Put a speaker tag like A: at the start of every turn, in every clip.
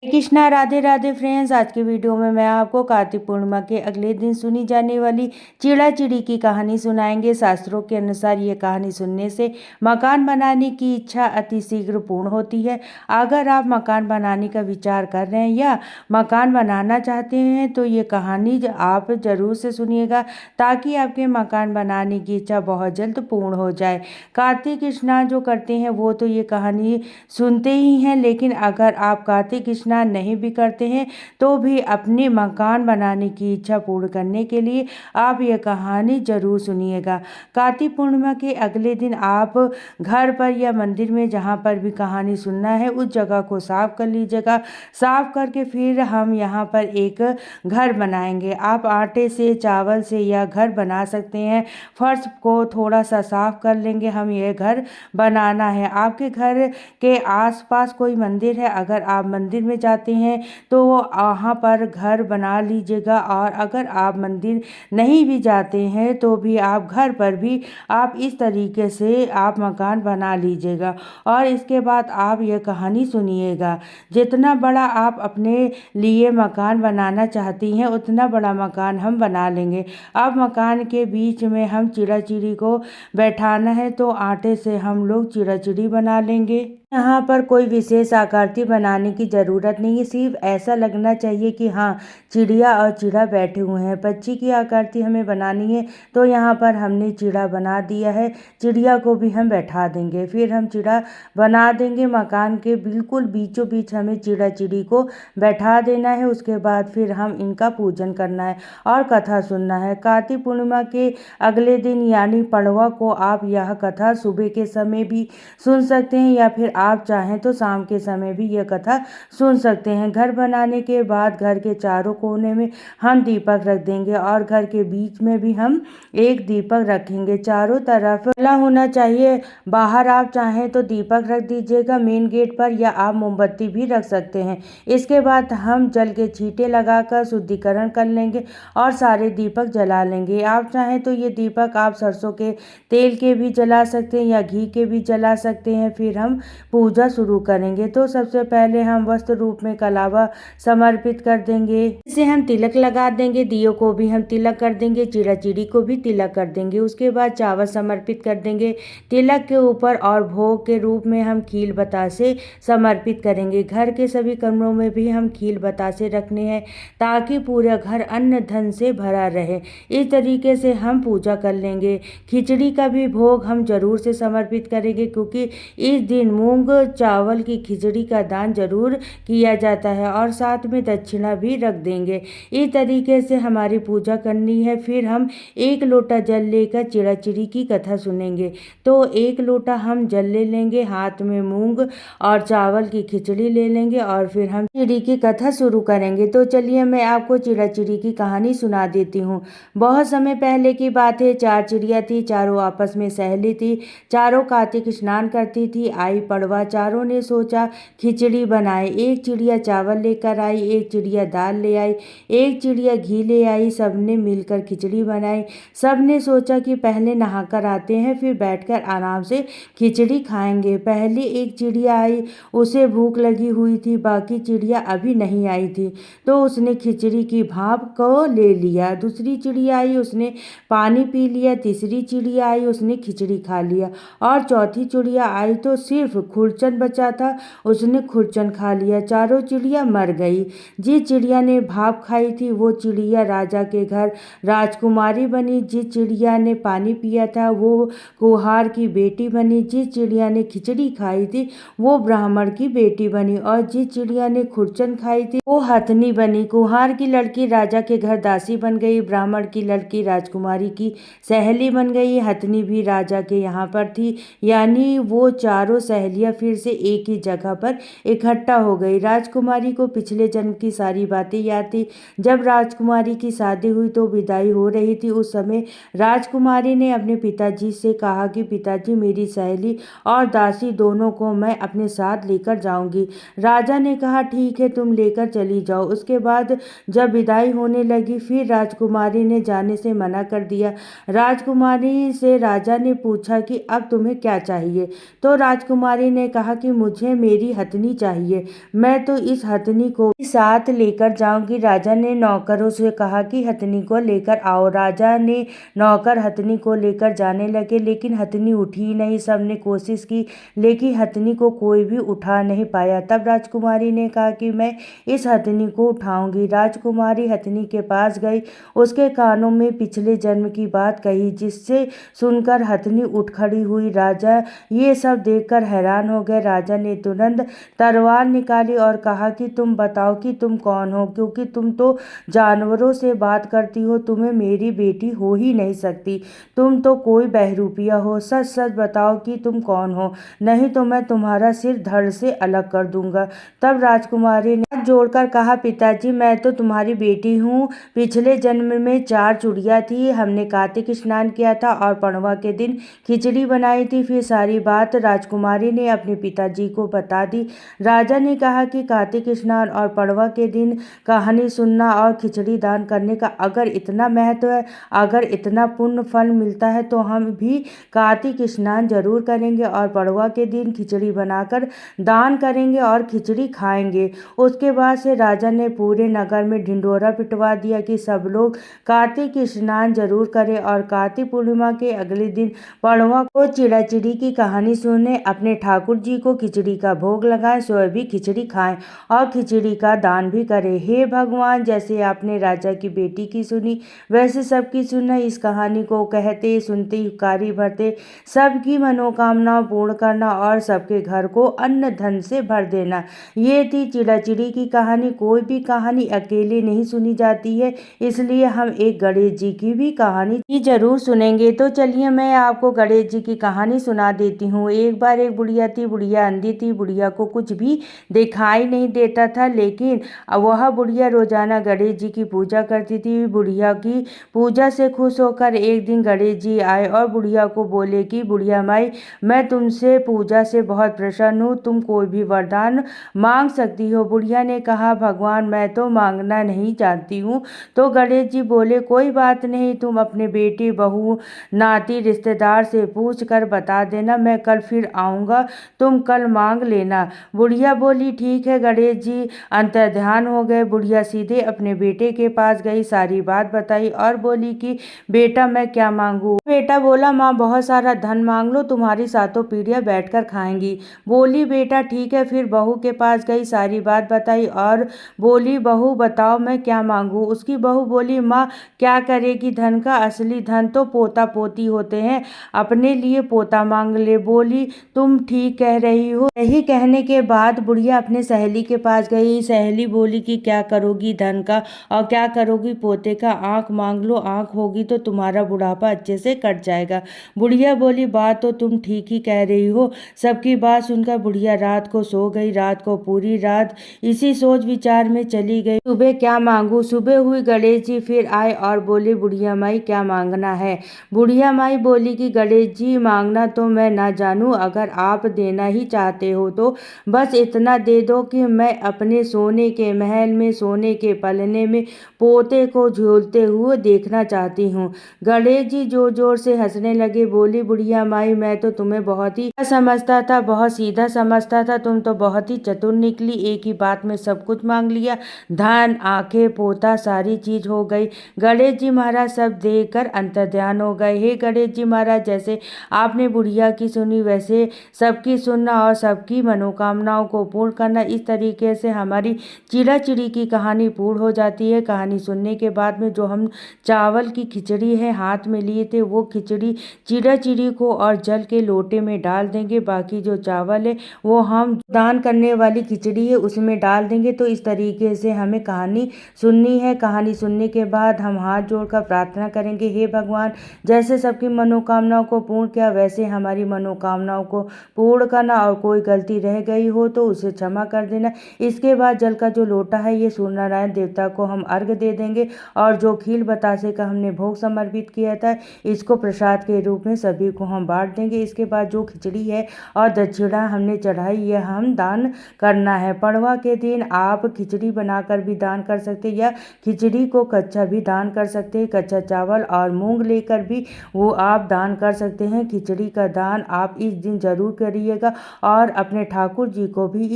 A: Krishna Radhe Radhe friends. आज की video में मैं आपको कार्तिक पूर्णिमा के अगले दिन सुनी जाने वाली चिड़ा चिड़ी की कहानी सुनाएंगे। शास्त्रों के अनुसार ये कहानी सुनने से मकान बनाने की इच्छा अति शीघ्र पूर्ण होती है। अगर आप मकान बनाने का विचार कर रहे हैं या मकान बनाना चाहते हैं तो ये कहानी आप जरूर से सुनिएगा ताकि आपके मकान बनाने की इच्छा बहुत जल्द पूर्ण हो जाए। कार्तिक स्नान जो करते हैं वो तो ये कहानी सुनते ही हैं, लेकिन अगर आप कार्तिक स्नान नहीं भी करते हैं तो भी अपने मकान बनाने की इच्छा पूर्ण करने के लिए आप ये कहानी जरूर सुनिएगा। कार्तिक पूर्णिमा के अगले दिन आप घर पर या मंदिर में जहाँ पर भी कहानी सुनना है उस जगह को साफ कर लीजिएगा। साफ करके फिर हम यहाँ पर एक घर बनाएंगे। आप आटे से, चावल से या घर बना सकते हैं। फर्श को थोड़ा सा साफ कर लेंगे। हम ये घर बनाना है। आपके घर के आसपास कोई मंदिर है, अगर आप मंदिर में जाते हैं तो वहाँ पर घर बना लीजिएगा। और अगर आप मंदिर नहीं भी जाते हैं तो भी आप घर पर भी आप इस तरीके से आप मकान बना लीजिएगा। और इसके बाद आप यह कहानी सुनिएगा। जितना बड़ा आप अपने लिए मकान बनाना चाहती हैं उतना बड़ा मकान हम बना लेंगे। अब मकान के बीच में हम चिड़ा चिड़ी को बैठाना है तो आटे से हम लोग चिड़ा चिड़ी बना लेंगे। यहाँ पर कोई विशेष आकृति बनाने की ज़रूरत नहीं है, सिर्फ ऐसा लगना चाहिए कि हाँ चिड़िया और चिड़ा बैठे हुए हैं। पक्षी की आकृति हमें बनानी है तो यहाँ पर हमने चिड़ा बना दिया है। चिड़िया को भी हम बैठा देंगे। फिर हम चिड़ा बना देंगे। मकान के बिल्कुल बीचों बीच हमें चिड़ा चिड़ी को बैठा देना है। उसके बाद फिर हम इनका पूजन करना है और कथा सुनना है। कार्तिक पूर्णिमा के अगले दिन यानी पड़वा को आप यह कथा सुबह के समय भी सुन सकते हैं या फिर आप चाहें तो शाम के समय भी यह कथा सुन सकते हैं। घर बनाने के बाद घर के चारों कोने में हम दीपक रख देंगे और घर के बीच में भी हम एक दीपक रखेंगे। चारों तरफ खुला होना चाहिए। बाहर आप चाहें तो दीपक रख दीजिएगा मेन गेट पर, या आप मोमबत्ती भी रख सकते हैं। इसके बाद हम जल के छींटे लगाकर शुद्धिकरण कर लेंगे और सारे दीपक जला लेंगे। आप चाहें तो ये दीपक आप सरसों के तेल के भी जला सकते हैं या घी के भी जला सकते हैं। फिर हम पूजा शुरू करेंगे। तो सबसे पहले हम वस्त्र रूप में कलावा समर्पित कर देंगे। इसे हम तिलक लगा देंगे। दियों को भी हम तिलक कर देंगे। चिड़ा चिड़ी को भी तिलक कर देंगे। उसके बाद चावल समर्पित कर देंगे तिलक के ऊपर और भोग के रूप में हम खील बतासे समर्पित करेंगे। घर के सभी कमरों में भी हम खील बतासे रखने हैं ताकि पूरा घर अन्न धन से भरा रहे। इस तरीके से हम पूजा कर लेंगे। खिचड़ी का भी भोग हम जरूर से समर्पित करेंगे क्योंकि इस दिन मूंग चावल की खिचड़ी का दान जरूर किया जाता है और साथ में दक्षिणा भी रख देंगे। इस तरीके से हमारी पूजा करनी है। फिर हम एक लोटा जल लेकर चिड़ा चिड़ी की कथा सुनेंगे। तो एक लोटा हम जल ले लेंगे, हाथ में मूंग और चावल की खिचड़ी ले लेंगे और फिर हम चिड़ी की कथा शुरू करेंगे। तो चलिए मैं आपको चिड़ा चिड़ी की कहानी सुना देती हूँ। बहुत समय पहले की बात है। चार चिड़िया थी, चारों आपस में सहेली थी। चारों कार्तिक स्नान करती थी। आई पड़वा, चारों ने सोचा खिचड़ी बनाए। एक चिड़िया चावल लेकर आई, एक चिड़िया दाल ले आई, एक चिड़िया घी ले आई। सबने मिलकर खिचड़ी बनाई। सबने सोचा कि पहले नहाकर आते हैं फिर बैठकर आराम से खिचड़ी खाएंगे। पहले एक चिड़िया आई, उसे भूख लगी हुई थी, बाकी चिड़िया अभी नहीं आई थी तो उसने खिचड़ी की भाप को ले लिया। दूसरी चिड़िया आई, उसने पानी पी लिया। तीसरी चिड़िया आई, उसने खिचड़ी खा लिया और चौथी चिड़िया आई तो सिर्फ खुरचन बचा था, उसने खुरचन खा लिया। चारों चिड़िया मर गई। जिस चिड़िया ने भाप खाई थी वो चिड़िया राजा के घर राजकुमारी बनी। जिस चिड़िया ने पानी पिया था वो कुम्हार की बेटी बनी। जिस चिड़िया ने खिचड़ी खाई थी वो ब्राह्मण की बेटी बनी और जिस चिड़िया ने खुरचन खाई थी वो हथनी बनी। कुम्हार की लड़की राजा के घर दासी बन गई। ब्राह्मण की लड़की राजकुमारी की सहेली बन गई। हथनी भी राजा के यहाँ पर थी। यानी वो चारों सहेलियां फिर से एक ही जगह पर इकट्ठा हो गई। राजकुमारी को पिछले जन्म की सारी बातें याद थी। जब राजकुमारी की शादी हुई तो विदाई हो रही थी। उस समय राजकुमारी ने अपने पिताजी से कहा कि पिताजी मेरी सहेली और दासी दोनों को मैं अपने साथ लेकर जाऊंगी। राजा ने कहा ठीक है तुम लेकर चली जाओ। उसके बाद जब विदाई होने लगी फिर राजकुमारी ने जाने से मना कर दिया। राजकुमारी से राजा ने पूछा कि अब तुम्हें क्या चाहिए। तो राजकुमारी ने कहा कि मुझे मेरी हथनी चाहिए, मैं तो इस हथनी को साथ लेकर जाऊंगी। राजा ने नौकरों से कहा कि हथनी को लेकर आओ। राजा ने नौकर हथनी को लेकर जाने लगे, लेकिन हथनी उठी नहीं। सबने कोशिश की, लेकिन हथनी को कोई भी उठा नहीं पाया। तब राजकुमारी ने कहा कि मैं इस हथनी को उठाऊंगी। राजकुमारी हथनी के पास गई, उसके कानों में पिछले जन्म की बात कही, जिससे सुनकर हथनी उठ खड़ी हुई। राजा ये सब देखकर हैरान हो गए। राजा ने तुरंत तलवार निकाली और कहा कि तुम बताओ कि तुम कौन हो, क्योंकि तुम तो जानवरों से बात करती हो, तुम्हें मेरी बेटी हो ही नहीं सकती, तुम तो कोई बहरूपिया हो। सच सच बताओ कि तुम कौन हो, नहीं तो मैं तुम्हारा सिर धड़ से अलग कर दूंगा। तब राजकुमारी ने हाथ जोड़कर कहा, पिताजी मैं तो तुम्हारी बेटी हूँ। पिछले जन्म में 4 चूड़ियाँ थी, हमने कार्तिक स्नान किया था और पड़वा के दिन खिचड़ी बनाई थी। फिर सारी बात राजकुमारी ने अपने पिताजी को बता दी। राजा ने कहा कि कार्तिक स्नान और पड़वा के दिन कहानी सुनना और खिचड़ी दान करने का अगर इतना महत्व है, अगर इतना पुण्य फल मिलता है, तो हम भी कार्तिक स्नान जरूर करेंगे और पड़वा के दिन खिचड़ी बनाकर दान करेंगे और खिचड़ी खाएंगे। उसके बाद से राजा ने पूरे नगर में ढिंढोरा पिटवा दिया कि सब लोग कार्तिक स्नान जरूर करें और कार्तिक पूर्णिमा के अगले दिन पड़वा को चिड़ाचिड़ी की कहानी सुने, अपने ठाकुर जी को खिचड़ी का भोग लगाएं, स्वयं भी खिचड़ी खाएं और खिचड़ी का दान भी करें। हे भगवान, जैसे आपने राजा की बेटी की सुनी, वैसे सबकी सुनना। इस कहानी को कहते सुनते हुकारी भरते सबकी मनोकामना पूर्ण करना और सबके घर को अन्न धन से भर देना। ये थी चिड़ाचिड़ी की कहानी। कोई भी कहानी अकेले नहीं सुनी जाती है, इसलिए हम एक गणेश जी की भी कहानी जरूर सुनेंगे। तो चलिए मैं आपको गणेश जी की कहानी सुना देती हूँ। एक बार एक बुढ़िया थी, बुढ़िया अंधी थी, बुढ़िया को कुछ भी दिखाई नहीं देता था, लेकिन वह बुढ़िया रोजाना गणेश जी की पूजा करती थी। बुढ़िया की पूजा से खुश होकर एक दिन गणेश जी आए और बुढ़िया को बोले कि बुढ़िया माई, मैं तुमसे पूजा से बहुत प्रसन्न हूँ, तुम कोई भी वरदान मांग सकती हो। बुढ़िया ने कहा, भगवान मैं तो मांगना नहीं जानती हूँ। तो गणेश जी बोले, कोई बात नहीं, तुम अपने बेटी बहू नाती रिश्तेदार से पूछ कर बता देना, मैं कल फिर आऊँगा, तुम कल मांग लेना। बुढ़िया बोली, ठीक है। गणेश जी अंतर्ध्यान हो गए। बुढ़िया सीधे अपने बेटे के पास गई, सारी बात बताई और बोली कि बेटा मैं क्या मांगू। बेटा बोला, माँ बहुत सारा धन मांग लो, तुम्हारी सातों पीढ़ियां बैठकर खाएंगी। बोली, बेटा ठीक है। फिर बहू के पास गई, सारी बात बताई और बोली, बहू बताओ मैं क्या मांगू। उसकी बहू बोली, माँ क्या करेगी धन का, असली धन तो पोता पोती होते हैं, अपने लिए पोता मांग ले। बोली, तुम ठीक कह रही हो। यही कहने के बाद बुढ़िया अपने सहेली के पास गई। सहेली बोली कि क्या करोगी धन का और क्या करोगी पोते का, आंख मांग लो, आंख होगी तो तुम्हारा बुढ़ापा अच्छे से कट जाएगा। बुढ़िया बोली, बात तो तुम ठीक ही कह रही हो। सबकी बात सुनकर बुढ़िया रात को सो गई। रात को पूरी रात इसी सोच विचार में चली गई, सुबह क्या मांगू। सुबह हुई, गणेश जी फिर आए और बोले, बुढ़िया माई क्या मांगना है। बुढ़िया माई बोली कि गणेश जी मांगना तो मैं ना जानूं, अगर आप देना ही चाहते हो तो बस इतना दे दो कि मैं अपने सोने के महल में सोने के पलने में पोते को झूलते हुए देखना चाहती हूँ। गणेश जी जोर जोर से हंसने लगे। बोली, बुढ़िया माई मैं तो तुम्हें बहुत ही समझता था, बहुत सीधा समझता था, तुम तो बहुत ही चतुर निकली, एक ही बात में सब कुछ मांग लिया, धन आंखें पोता सारी चीज हो गई। गणेश जी महाराज सब देखकर अंतर्ध्यान हो गए। हे गणेश जी महाराज, जैसे आपने बुढ़िया की सुनी वैसे सबकी सुनना और सबकी मनोकामनाओं को पूर्ण करना। इस तरीके से हमारी चिड़ाचिड़ी की कहानी पूर्ण हो जाती है। कहानी सुनने के बाद में जो हम चावल की खिचड़ी है हाथ में लिए थे, वो खिचड़ी चिड़ाचिड़ी को और जल के लोटे में डाल देंगे। बाकी जो चावल है वो हम दान करने वाली खिचड़ी है उसमें डाल देंगे। तो इस तरीके से हमें कहानी सुननी है। कहानी सुनने के बाद हम हाथ जोड़कर प्रार्थना करेंगे, हे भगवान जैसे सबकी मनोकामनाओं को पूर्ण किया वैसे हमारी मनोकामनाओं को पूर्ण करना, और कोई गलती रह गई हो तो उसे क्षमा कर देना। इसके बाद जल का जो लोटा है ये सूर्य नारायण देवता को हम अर्घ दे देंगे, और जो खील बतासे का हमने भोग समर्पित किया था इसको प्रसाद के रूप में सभी को हम बांट देंगे। इसके बाद जो खिचड़ी है और दक्षिणा हमने चढ़ाई यह हम दान करना है। पड़वा के दिन आप खिचड़ी बनाकर भी दान कर सकते हैं, या खिचड़ी को कच्चा भी दान कर सकते हैं। कच्चा चावल और मूंग लेकर भी वो आप दान कर सकते हैं। खिचड़ी का दान आप इस दिन जरूर करिए करिएगा और अपने ठाकुर जी को भी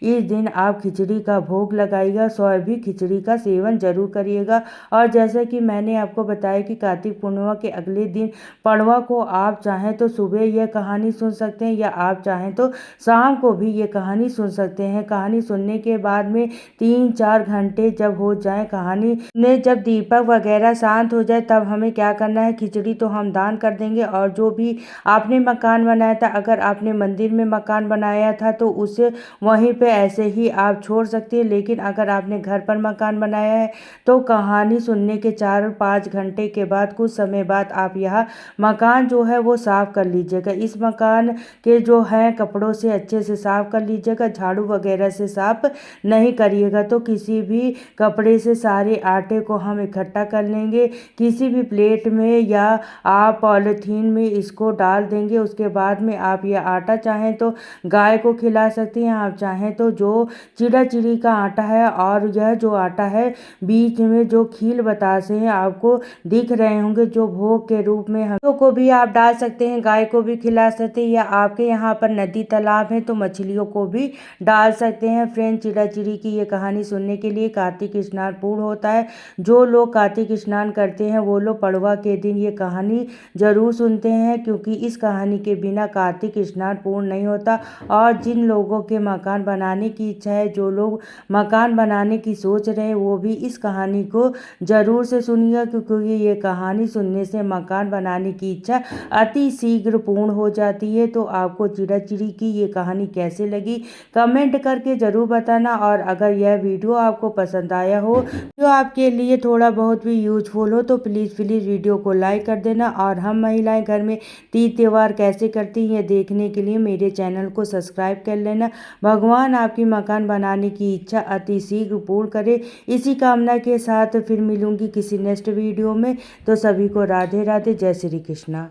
A: इस दिन आप खिचड़ी का भोग लगाइएगा, भी खिचड़ी का सेवन जरूर करिएगा। और जैसा कि मैंने आपको बताया कि कार्तिक पूर्णिमा के अगले दिन पड़वा को आप चाहें तो सुबह यह कहानी सुन सकते हैं या आप चाहें तो शाम को भी ये कहानी सुन सकते हैं। कहानी सुनने के बाद में 3-4 घंटे जब हो जाए कहानी में, जब दीपक वगैरह शांत हो जाए, तब हमें क्या करना है, खिचड़ी तो हम दान कर देंगे और जो भी आपने मकान बनाया था, अगर आपने मंदिर में मकान बनाया था तो उसे वहीं पे ऐसे ही आप छोड़ सकते हैं। लेकिन अगर आपने घर पर मकान बनाया है तो कहानी सुनने के 4-5 घंटे के बाद, कुछ समय बाद आप यह मकान जो है वो साफ कर लीजिएगा। इस मकान के जो है कपड़ों से अच्छे से साफ कर लीजिएगा, झाड़ू वगैरह से साफ नहीं करिएगा। तो किसी भी कपड़े से सारे आटे को हम इकट्ठा कर लेंगे, किसी भी प्लेट में या आप पॉलीथीन में इसको डाल देंगे। उसके बाद में आप यह आटा चाहें तो गाय को खिला सकते हैं, आप चाहें तो जो चिड़ा चिड़ी का आटा है, और यह जो आटा है बीच में जो खील बतासे हैं आपको दिख रहे होंगे, जो भोग के रूप में हम को भी आप डाल सकते हैं, गाय को भी खिला सकते हैं, या आपके यहाँ पर नदी तालाब है तो मछलियों को भी डाल सकते हैं। फ्रेंड, चिड़ा चिड़ी की ये कहानी सुनने के लिए कार्तिक स्नान पूर्ण होता है। जो लोग कार्तिक स्नान करते हैं वो लोग पड़वा के दिन ये कहानी जरूर सुनते हैं, क्योंकि इस कहानी के बिना कार्तिक स्नान पूर्ण नहीं होता। और जिन लोगों के मकान बनाने की इच्छा है, जो लोग मकान बनाने की सोच रहे हैं, वो भी इस कहानी को जरूर से सुनिएगा, क्योंकि ये कहानी सुनने से मकान बनाने की इच्छा अति शीघ्र पूर्ण हो जाती है। तो आपको चिड़ा चिड़ी की ये कहानी कैसे लगी कमेंट करके जरूर बताना। और अगर यह वीडियो आपको पसंद आया हो, जो आपके लिए थोड़ा बहुत भी यूजफुल हो, तो प्लीज़ वीडियो को लाइक कर देना। और हम महिलाएं घर में तीज त्योहार कैसे करती हैं देखने के लिए मेरे चैनल को सब्सक्राइब कर लेना। भगवान आपकी मकान बनाने की इच्छा अति शीघ्र पूर्ण करे, इसी कामना के साथ फिर मिलूंगी किसी नेक्स्ट वीडियो में। तो सभी को राधे राधे, जय श्री कृष्णा।